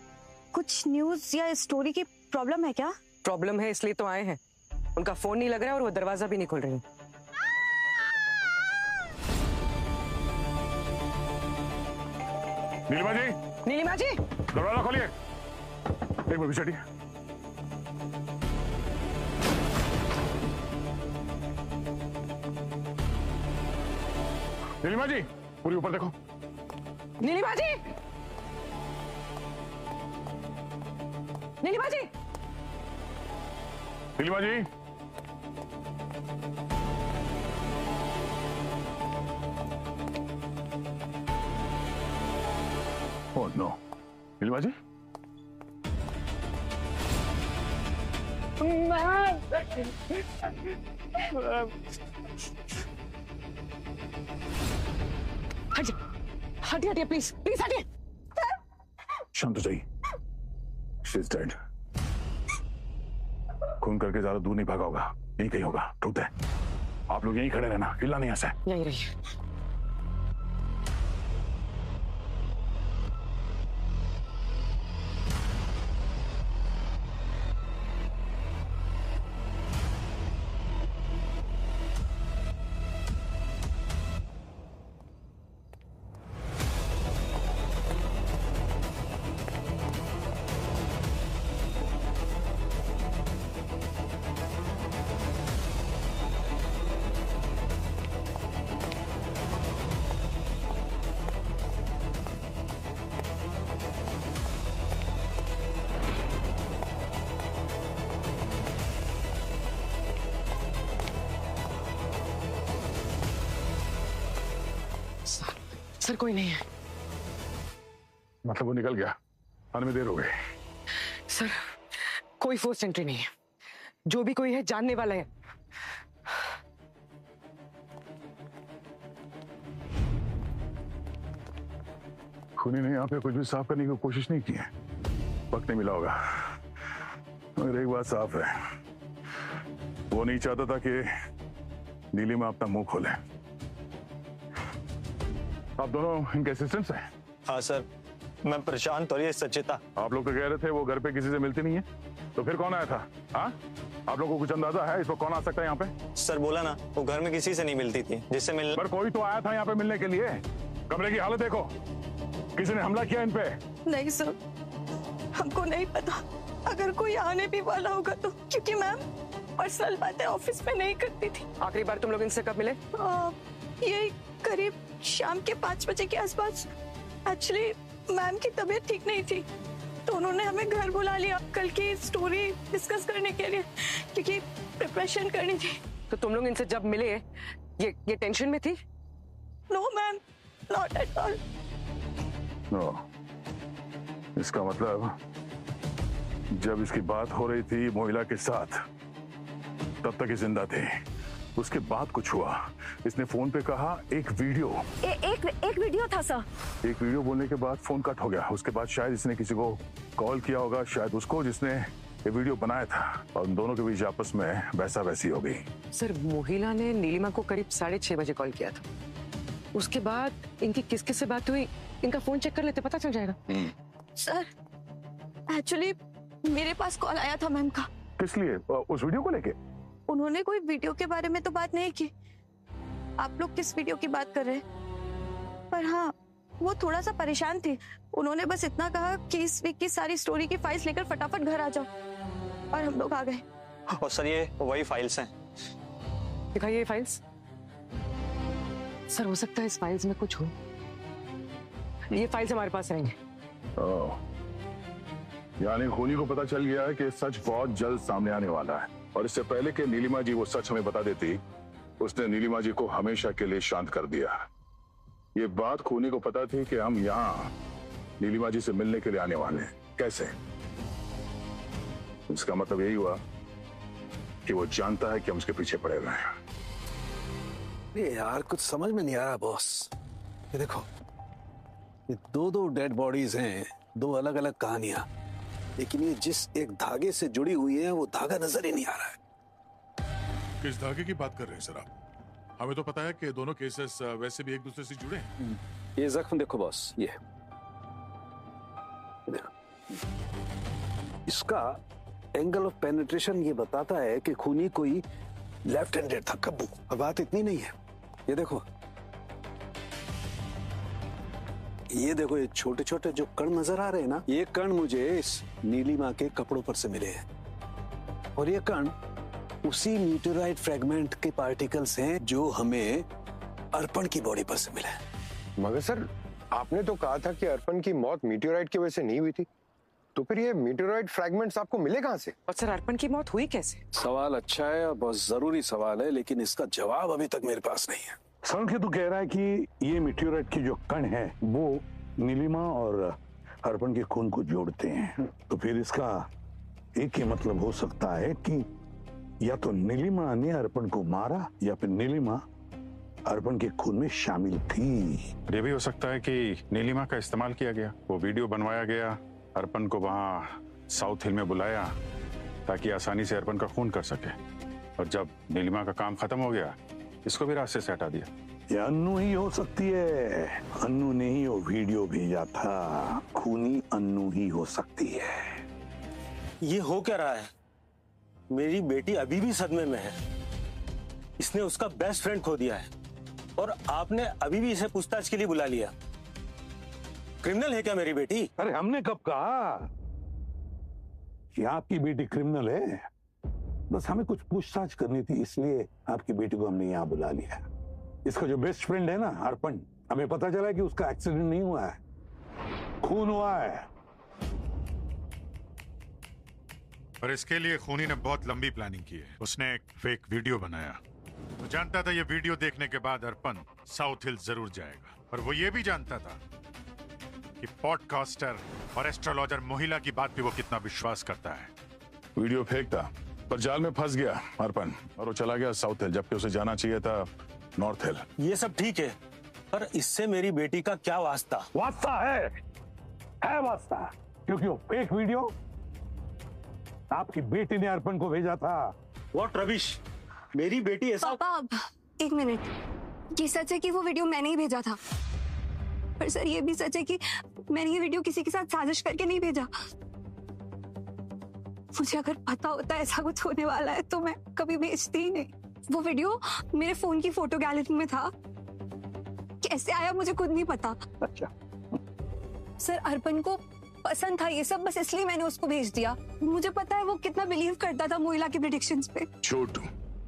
कुछ न्यूज या स्टोरी की प्रॉब्लम है क्या? प्रॉब्लम है इसलिए तो आए हैं। उनका फोन नहीं लग रहा है और वो दरवाजा भी नहीं खोल रही। नीलिमा जी, नीलिमा जी, दरवाजा खोलिए। एक मिनट चढ़िए। नीलिमा जी, पूरी ऊपर देखो। नीलिमा जी, नीलिमा जी, नीलिमा जी, ओह नो, नीलिमा जी, हटिए हटिए प्लीज प्लीज हटिए। शांत हो जाइए। She is dead. खून करके ज्यादा दूर नहीं भागा होगा, यही कहीं होगा। ठोक दे। आप लोग यहीं खड़े रहना, हिलना नहीं ऐसे। यहीं रहिए। सर कोई नहीं है। मतलब वो निकल गया, आने में देर हो गई। सर कोई फोर्स एंट्री नहीं है, जो भी कोई है जानने वाला है। खूनी ने यहाँ पे कुछ भी साफ करने की कोशिश नहीं की है, वक्त नहीं मिला होगा। मगर एक बात साफ है, वो नहीं चाहता था कि नीलिमा अपना मुंह खोले। आप दोनों इनके असिस्टेंट्स हैं? हाँ सर, मैं प्रशांत और ये सचिता। आप लोग तो कह रहे थे वो घर पे किसी से मिलती नहीं है, तो फिर कौन आया था? हाँ, आप लोगों को कुछ अंदाजा है इस पर कौन आ सकता है यहाँ पे? सर बोला ना, वो घर में किसी से नहीं मिलती थी, जिससे मिल। पर कोई तो आया था यहाँ पे मिलने के लिए। कमरे की हालत देखो, किसी ने हमला किया इन पे? नहीं सर, हमको नहीं पता। अगर कोई आने भी वाला होगा तो, क्योंकि मैम पर्सनल बातें ऑफिस में नहीं करती थी। आखिरी बार तुम लोग इनसे कब मिले? ये करीब शाम के 5 बजे के आसपास। एक्चुअली मैम की तबीयत ठीक नहीं थी तो उन्होंने हमें घर बुला लिया कल की स्टोरी डिस्कस करने के लिए, क्योंकि प्रिपरेशन करनी थी। तो तुम लोग इनसे जब मिले ये टेंशन में थी? No ma'am, not at all. No, इसका मतलब जब इसकी बात हो रही थी मोहिला के साथ तब तक ये जिंदा थे। उसके बाद कुछ हुआ, इसने फोन पे कहा एक वीडियो। एक वीडियो था सर। एक वीडियो बोलने के बाद फोन कट हो गया। उसके बाद शायद इसने किसी को कॉल किया होगा, शायद उसको जिसने ये वीडियो बनाया था, और उन दोनों के बीच आपस में वैसा वैसी हो गई। सर मोहिला ने नीलिमा को करीब 6:30 बजे कॉल किया था। उसके बाद इनकी किस किस से बात हुई, इनका फोन चेक कर लेते, पता चल जाएगा। सर एक्चुअली मेरे पास कॉल आया था मैम का। किस लिए? उस वीडियो को लेके? उन्होंने कोई वीडियो के बारे में तो बात नहीं की। आप लोग किस वीडियो की बात कर रहे हैं? पर हाँ, वो थोड़ा सा परेशान थी। उन्होंने बस इतना कहा कि इस वीक की सारी स्टोरी की फाइल्स लेकर फटाफट घर आ जाओ, और हम लोग आ गए। और सर ये वही फाइल्स हैं। दिखाइए ये फाइल्स। सर हो सकता है इस फाइल्स में कुछ हो। ये फाइल्स हमारे पास रहेंगे। यानी खूनी को पता चल गया है कि सच बहुत जल्द सामने आने वाला है, और इससे पहले कि नीलिमा जी वो सच हमें बता देती, उसने नीलिमा जी को हमेशा के लिए शांत कर दिया। ये बात खूनी को पता थी कि हम यहाँ नीलिमा जी से मिलने के लिए आने वाले हैं। कैसे? इसका मतलब यही हुआ कि वो जानता है कि हम उसके पीछे पड़े हुए हैं। ये यार कुछ समझ में नहीं आ रहा बॉस। ये देखो, ये दो डेड बॉडीज हैं, दो अलग अलग कहानियां, लेकिन ये जिस एक धागे से जुड़ी हुई है वो धागा नजर ही नहीं आ रहा है। किस धागे की बात कर रहे हैं सर आप? हमें तो पता है कि दोनों केसेस वैसे भी एक दूसरे से जुड़े हैं। ये जख्म देखो बॉस, ये देखो, इसका एंगल ऑफ पेनिट्रेशन ये बताता है कि खूनी कोई लेफ्ट हैंडेड था। कब्बू, अब बात इतनी नहीं है। ये देखो, ये देखो, ये छोटे छोटे जो कण नजर आ रहे हैं ना, ये कण मुझे इस नीलिमा के कपड़ों पर से मिले हैं, और ये कण उसी मीटेराइट फ्रेगमेंट के पार्टिकल्स हैं जो हमें अर्पण की बॉडी पर से मिले हैं। मगर सर, आपने तो कहा था कि अर्पण की मौत मीटेराइट की वजह से नहीं हुई थी, तो फिर ये मीटेराइट फ्रैगमेंट्स आपको मिले कहां से? और सर, अर्पण की मौत हुई कैसे? सवाल अच्छा है और बहुत जरूरी सवाल है, लेकिन इसका जवाब अभी तक मेरे पास नहीं है। संख्या तो कह रहा है कि ये मीटियोराइट की जो कण है वो नीलिमा और अर्पण के खून को जोड़ते हैं। तो फिर इसका एक ही मतलब हो सकता है कि या तो नीलिमा ने अर्पण को मारा या फिर नीलिमा अर्पण के खून में शामिल थी। ये भी हो सकता है कि नीलिमा का इस्तेमाल किया गया, वो वीडियो बनवाया गया, अर्पण को वहाँ साउथ हिल में बुलाया ताकि आसानी से अर्पण का खून कर सके, और जब नीलिमा का काम खत्म हो गया इसको भी रास्ते से हटा दिया। ये अन्नू ही हो सकती है, अन्नू ने ही वो वीडियो भेजा था, खूनी अन्नू ही हो सकती है। ये हो क्या रहा है? मेरी बेटी अभी भी सदमे में है। इसने उसका बेस्ट फ्रेंड खो दिया है और आपने अभी भी इसे पूछताछ के लिए बुला लिया। क्रिमिनल है क्या मेरी बेटी? अरे हमने कब कहा कि आपकी बेटी क्रिमिनल है? बस हमें कुछ पूछताछ करनी थी, इसलिए आपकी बेटी को हमने यहाँ बुला लिया। इसका जो बेस्ट फ्रेंड है ना अर्पण, हमें पता चला कि उसका एक्सीडेंट नहीं हुआ है, खून हुआ है। और इसके लिए खूनी ने बहुत लंबी प्लानिंग की है। उसने एक फेक वीडियो बनाया। वो जानता था ये वीडियो देखने के बाद अर्पण साउथ हिल जरूर जाएगा, और वो ये भी जानता था कि पॉडकास्टर और एस्ट्रोलॉजर मोहिला की बात पे वो कितना विश्वास करता है। वीडियो फेक था, पर जाल में फंस गया अर्पण, और वो चला गया साउथ हिल, जबकि उसे जाना चाहिए था नॉर्थ हिल। ये सब ठीक है, पर इससे मेरी बेटी का क्या वास्ता? वास्ता है वास्ता, क्योंकि वो फेक वीडियो आपकी बेटी ने अर्पण को भेजा था। व्हाट रविश, मेरी बेटी ऐसा? पापा, एक मिनट, ये सच है कि वो वीडियो मैंने ही भेजा था, पर सर ये भी सच है कि मैंने ये वीडियो किसी के साथ साजिश करके नहीं भेजा। मुझे अगर पता होता ऐसा कुछ होने वाला है तो मैं कभी भेजती ही नहीं। वो वीडियो मेरे फोन की फोटो गैलरी में था, कैसे आया मुझे खुद नहीं पता। अच्छा। सर अर्पण को पसंद था ये सब, बस इसलिए मैंने उसको भेज दिया। मुझे पता है वो कितना बिलीव करता था मोहिला की प्रेडिक्शंस पे। झूठ,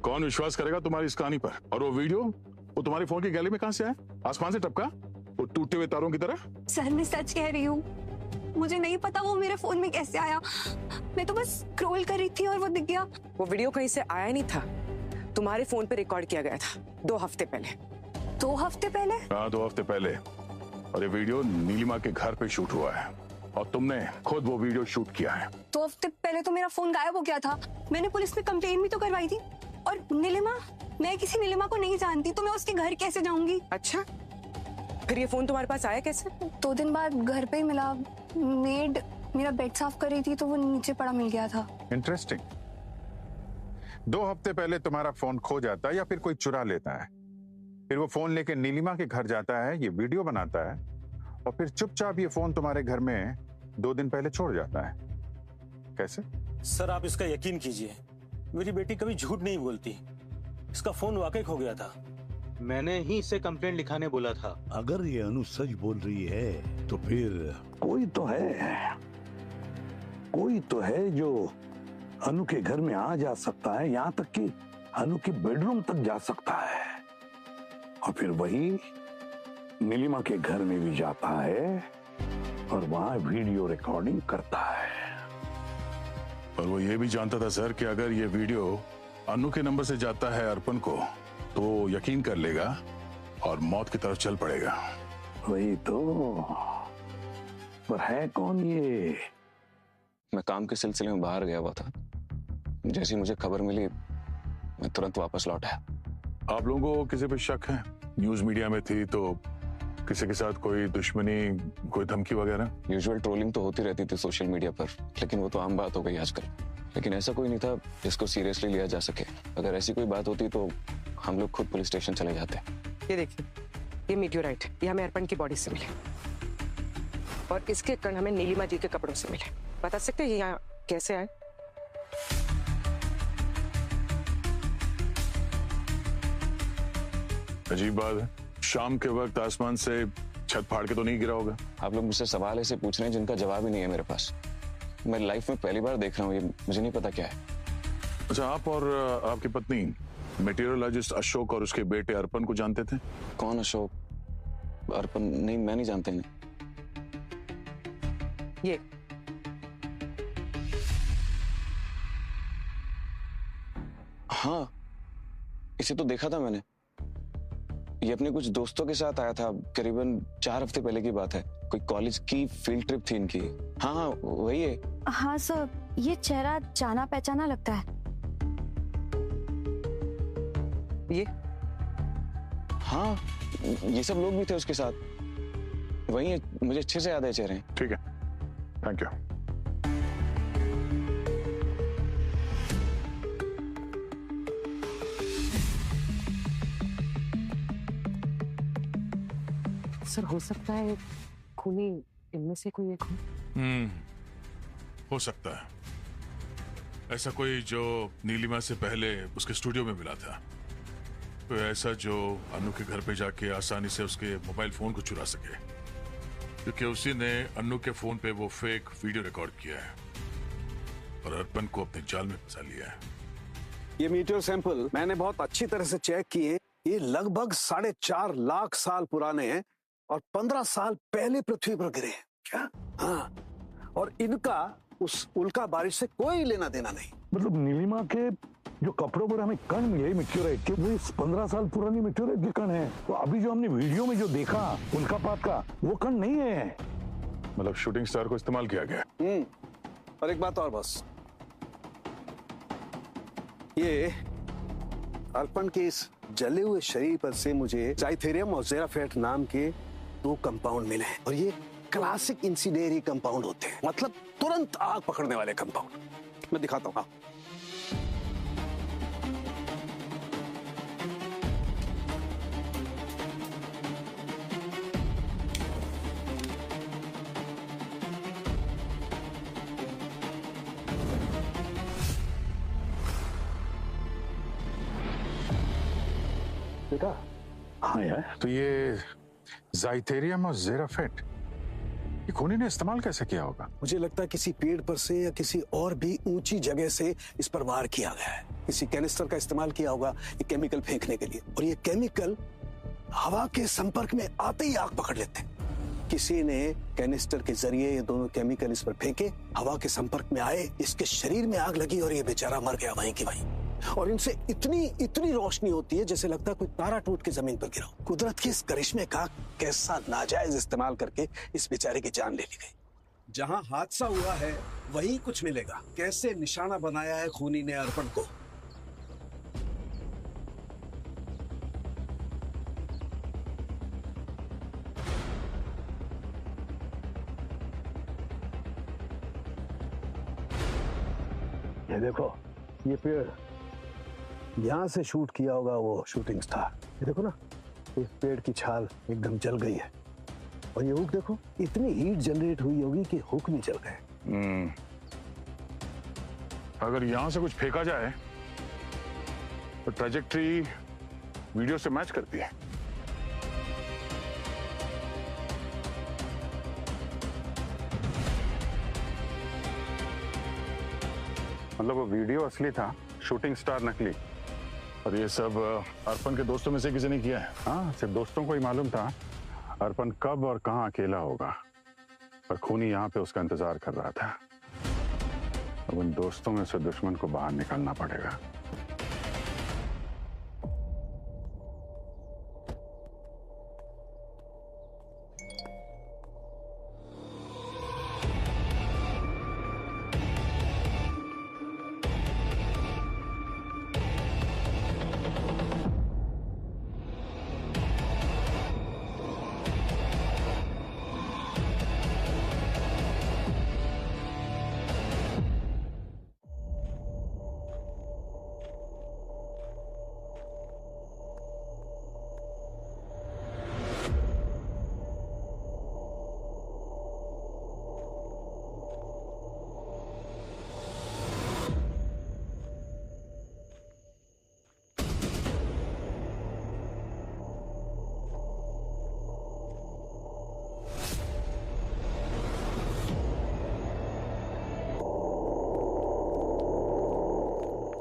कौन विश्वास करेगा तुम्हारी इस कहानी पर? और वो वीडियो वो तुम्हारे फोन की गैलरी में कहां से आया? आसमान से टपका, वो टूटे हुए तारों की तरह? सर मैं सच कह रही हूँ, मुझे नहीं पता वो मेरे फोन में कैसे आया। मैं तो बस स्क्रॉल कर रही थी और वो दिख गया। वो वीडियो कहीं से आया नहीं था, तुम्हारे फोन पे रिकॉर्ड किया गया था 2 हफ्ते पहले। 2 हफ्ते पहले? हाँ, 2 हफ्ते पहले। और ये वीडियो नीलिमा के घर पे शूट हुआ है, और तुमने खुद वो वीडियो शूट किया है। 2 हफ्ते पहले तो मेरा फोन गायब हो गया था, मैंने पुलिस में कंप्लेन भी तो करवाई थी। और नीलिमा, मैं किसी नीलिमा को नहीं जानती, तो मैं उसके घर कैसे जाऊंगी? अच्छा, फिर ये फोन तुम्हारे पास आया कैसे? 2 दिन बाद घर पे ही मिला। मेड मेरा बेड साफ कर रही थी तो वो नीचे पड़ा मिल गया था। इंटरेस्टिंग। 2 हफ्ते पहले तुम्हारा फोन खो जाता है या फिर कोई चुरा लेता है, फिर वो फोन लेके नीलिमा के घर जाता है, ये वीडियो बनाता है, और फिर चुपचाप ये फोन तुम्हारे घर में 2 दिन पहले छोड़ जाता है। कैसे? सर आप इसका यकीन कीजिए, मेरी बेटी कभी झूठ नहीं बोलती। इसका फोन वाकई खो गया था। मैंने ही इसे कंप्लेंट लिखाने बोला था। अगर ये अनु सच बोल रही है तो फिर कोई तो है जो अनु के घर में आ जा सकता है, यहाँ तक कि अनु के बेडरूम तक जा सकता है, और फिर वही नीलिमा के घर में भी जाता है और वहां वीडियो रिकॉर्डिंग करता है। और वो ये भी जानता था सर कि अगर ये वीडियो अनु के नंबर से जाता है अर्पण को, तो यकीन कर लेगा और मौत की तरफ चल पड़ेगा। वही तो, पर है कौन ये? मैं काम के सिलसिले में बाहर गया हुआ था। जैसे ही मुझे खबर मिली मैं तुरंत वापस लौट आया। आप लोगों को किसी पे शक है? न्यूज मीडिया में थी तो किसी के साथ कोई दुश्मनी, कोई धमकी वगैरह? यूजुअल ट्रोलिंग तो होती रहती थी सोशल मीडिया पर, लेकिन वो तो आम बात हो गई आजकल। लेकिन ऐसा कोई नहीं था जिसको सीरियसली लिया जा सके। अगर ऐसी कोई बात होती तो हम लोग खुद पुलिस स्टेशन चले जाते। ये देखिए, ये मीटियोराइट ये हमें अर्पण की बॉडी से मिले और इसके कण हमें नीलिमा जी के कपड़ों से मिले। बता सकते हैं ये यहाँ कैसे आए? अजीब बात है, शाम के वक्त आसमान से छत फाड़ के तो नहीं गिरा होगा? आप लोग मुझसे सवाल ऐसे पूछ रहे हैं जिनका जवाब ही नहीं है मेरे पास। मैं लाइफ में पहली बार देख रहा हूँ, ये मुझे नहीं पता क्या है। अच्छा, आप और आपकी पत्नी मेटीरियोलॉजिस्ट अशोक और उसके बेटे अर्पण को जानते थे? कौन अशोक? अर्पण? नहीं, मैं नहीं जानते इन्हें। ये हाँ, इसे तो देखा था मैंने। ये अपने कुछ दोस्तों के साथ आया था, करीबन 4 हफ्ते पहले की बात है। कोई कॉलेज की फील्ड ट्रिप थी इनकी। हाँ हाँ, वही है। हाँ सर, ये चेहरा जाना पहचाना लगता है। ये? हाँ, ये सब लोग भी थे उसके साथ। वही है, मुझे अच्छे से याद है चेहरे। ठीक है, थैंक यू। सर, हो सकता है खूनी इनमें से कोई एक हो। हो सकता है। ऐसा कोई जो नीलिमा से पहले उसके स्टूडियो में मिला था, कोई ऐसा जो अनु के घर पे जाके आसानी से उसके मोबाइल फोन को चुरा सके, क्योंकि उसी ने अनु के फोन पे वो फेक वीडियो रिकॉर्ड किया है और अर्पण को अपने जाल में फंसा लिया है। ये मीटियोर सैंपल मैंने बहुत अच्छी तरह से चेक किए। ये लगभग 4.5 लाख साल पुराने हैं और 15 साल पहले पृथ्वी पर गिरे हैं। क्या? हाँ, और इनका उस उल्का बारिश से कोई लेना देना नहीं। मतलब नीलिमा के जो कपड़ों पर हमें कण मिले मेटेओराइट के, वो 15 साल पुरानी मेटेओराइट के कण हैं। तो अभी जो हमने वीडियो में जो देखा उल्कापात का, वो कण नहीं है। मतलब शूटिंग स्टार को इस्तेमाल किया गया। और एक बात और बस, ये अर्पण के इस जले हुए शरीर पर से मुझे जाइथेरियम और जेराफेट नाम के 2 कंपाउंड मिले हैं और ये क्लासिक इंसिडेरी कंपाउंड होते हैं, मतलब तुरंत आग पकड़ने वाले कंपाउंड। मैं दिखाता हूँ। बेटा, हाँ यार, तो ये जाइथेरियम और जेराफेट ये खूनी ने इस्तेमाल कैसे किया होगा? मुझे लगता है किसी पेड़ पर से या किसी और भी ऊंची जगह से इस पर वार किया गया है। किसी कैनिस्टर का इस्तेमाल किया होगा ये केमिकल फेंकने के लिए, और ये केमिकल हवा के संपर्क में आते ही आग पकड़ लेते हैं। किसी ने कैनिस्टर के जरिए ये दोनों केमिकल इस पर फेंके, हवा के संपर्क में आए, इसके शरीर में आग लगी और ये बेचारा मर गया वहीं की वहीं। और इनसे इतनी रोशनी होती है जैसे लगता है कोई तारा टूट के जमीन पर गिरा। कुदरत के इस करिश्मे का कैसा नाजायज इस्तेमाल करके इस बेचारे की जान ले ली गई। जहां हादसा हुआ है वहीं कुछ मिलेगा। कैसे निशाना बनाया है खूनी ने अर्पण को। ये देखो, ये पेड़ यहां से शूट किया होगा वो शूटिंग स्टार। ये देखो ना, इस पेड़ की छाल एकदम जल गई है और ये हुक देखो, इतनी हीट जनरेट हुई होगी कि हुक भी जल गए। अगर यहां से कुछ फेंका जाए तो ट्रैजेक्टरी वीडियो से मैच करती है। मतलब वो वीडियो असली था, शूटिंग स्टार नकली, और ये सब अर्पण के दोस्तों में से किसी ने किया है। हाँ, सिर्फ दोस्तों को ही मालूम था अर्पण कब और कहां अकेला होगा, पर खूनी यहाँ पे उसका इंतजार कर रहा था। अब उन दोस्तों में से दुश्मन को बाहर निकालना पड़ेगा।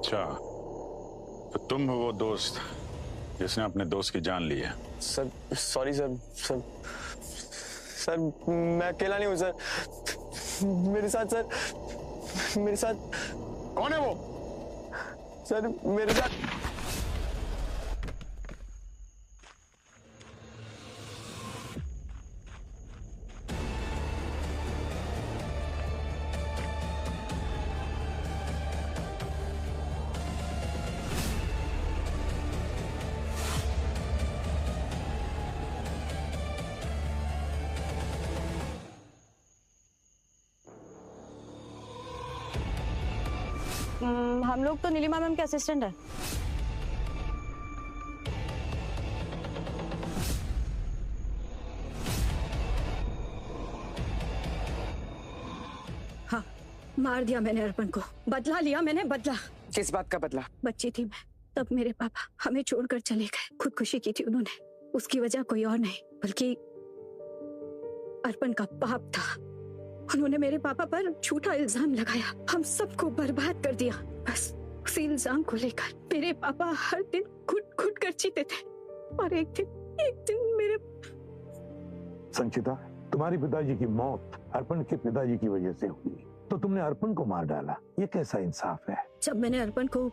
अच्छा, तो तुम हो वो दोस्त जिसने अपने दोस्त की जान ली है? सर सॉरी सर मैं अकेला नहीं हूँ सर। मेरे साथ कौन है वो? सर मेरे साथ हम लोग तो नीलिमा मैम के असिस्टेंट है। हाँ, मार दिया मैंने अर्पण को, बदला लिया मैंने, बदला। किस बात का बदला? बच्ची थी मैं तब, मेरे पापा हमें छोड़कर चले गए। खुदकुशी की थी उन्होंने, उसकी वजह कोई और नहीं बल्कि अर्पण का पाप था। उन्होंने मेरे पापा पर झूठा इल्जाम लगाया, हम सबको बर्बाद कर दिया। बस उसी इल्जाम को लेकर मेरे पापा हर दिन घुट घुट कर जीते थे। और एक दिन मेरे संचिता, तुम्हारी पिताजी की मौत अर्पण के पिताजी की वजह से हुई, तो तुमने अर्पण को मार डाला। ये कैसा इंसाफ है? जब मैंने अर्पण को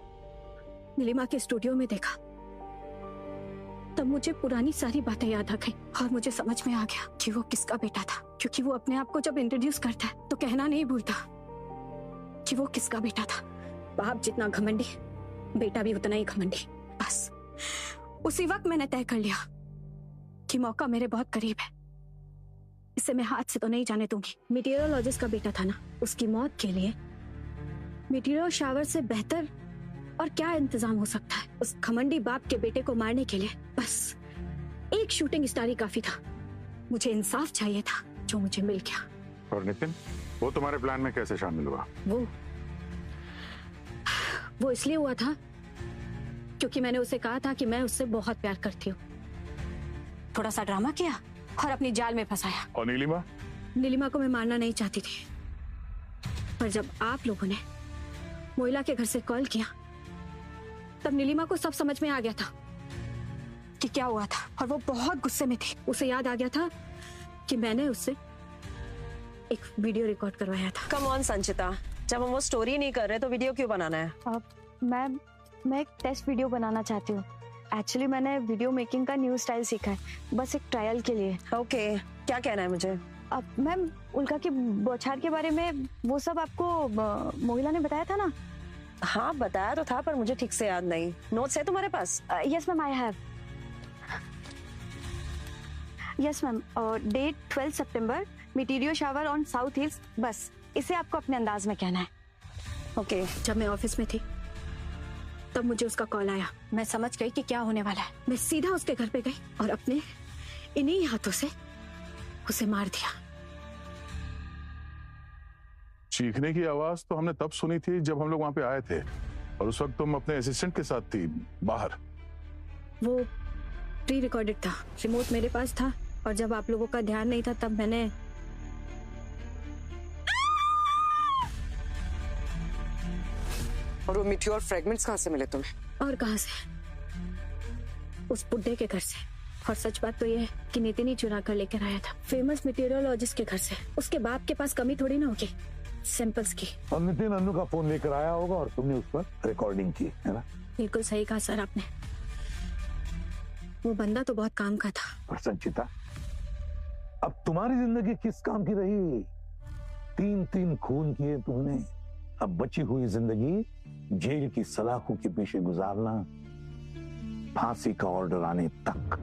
नीलिमा के स्टूडियो में देखा तब मुझे पुरानी सारी बातें याद आ गई और मुझे समझ में आ गया कि वो किसका बेटा था। क्योंकि वो अपने आप को जब इंट्रोड्यूस करता है तो कहना नहीं भूलता कि वो किसका बेटा था। बाप जितना घमंडी, बेटा भी उतना ही घमंडी। बस उसी वक्त मैंने तय कर लिया कि मौका मेरे बहुत करीब है, इसे मैं हाथ से तो नहीं जाने दूंगी। मीटियोरोलॉजिस्ट का बेटा था ना, उसकी मौत के लिए मीटियोर शावर से बेहतर और क्या इंतजाम हो सकता है उस घमंडी बाप के बेटे को मारने के लिए। बस एक शूटिंग स्टार ही काफी था। मुझे इंसाफ चाहिए था जो मुझे मिल गया। और नितिन, वो तुम्हारे प्लान में कैसे शामिल हुआ? वो इसलिए हुआ था क्योंकि मैंने उसे कहा था कि मैं उससे बहुत प्यार करती हूँ। थोड़ा सा ड्रामा किया और अपनी जाल में फंसाया। और नीलिमा? नीलिमा को मैं मारना नहीं चाहती थी, पर जब आप लोगों ने मोहिला के घर से कॉल किया तब नीलिमा को सब समझ में आ गया था कि क्या हुआ था, और वो बहुत गुस्से में थी। उसे याद आ गया था कि मैंने उससे एक वीडियो रिकॉर्ड करवाया था। कम ऑन संचिता, जब हम वो स्टोरी नहीं कर रहे तो वीडियो क्यों बनाना है? मैम, मैं एक टेस्ट वीडियो बनाना चाहती हूँ। एक्चुअली मैंने वीडियो मेकिंग का न्यू स्टाइल सीखा है, बस एक ट्रायल के लिए। ओके, क्या कहना है मुझे? अब मैम, उल्का की बौछार के बारे में वो सब आपको मोहिला ने बताया था ना? हाँ बताया तो था, पर मुझे ठीक से याद नहीं। नोट्स है तुम्हारे पास? Yes ma'am, I have. Yes ma'am, date 12 September, meteor shower on South Hills. बस इसे आपको अपने अंदाज में कहना है। ओके। जब मैं ऑफिस में थी तब मुझे उसका कॉल आया। मैं समझ गई कि क्या होने वाला है। मैं सीधा उसके घर पे गई और अपने इन्हीं हाथों से उसे मार दिया। चीखने की आवाज तो हमने तब सुनी थी जब हम लोग वहां पे आए थे, और उस वक्त तुम अपने असिस्टेंट के साथ थी बाहर। वो प्री रिकॉर्डेड था, रिमोट मेरे पास था, और जब आप लोगों का ध्यान नहीं था तब मैंने और वो मीटियोर फ्रेगमेंट्स कहाँ से मिले तुम्हें? और कहाँ से? उस बुड्ढे के घर से। और सच बात तो ये है कि नितिन ही चुरा कर लेकर आया था, फेमस मीटियोरोलॉजिस्ट के घर से। उसके बाप के पास कमी थोड़ी ना होगी सैंपल्स की। और नितिन अन्नू का फोन लेकर आया होगा और तुमने उस पर रिकॉर्डिंग की, है ना? बिल्कुल सही कहा सर आपने। वो बंदा तो बहुत काम का था। पर संचिता, अब तुम्हारी जिंदगी किस काम की रही? 3 खून किए तुमने। अब बची हुई जिंदगी जेल की सलाखों के पीछे गुजारना, फांसी का ऑर्डर आने तक।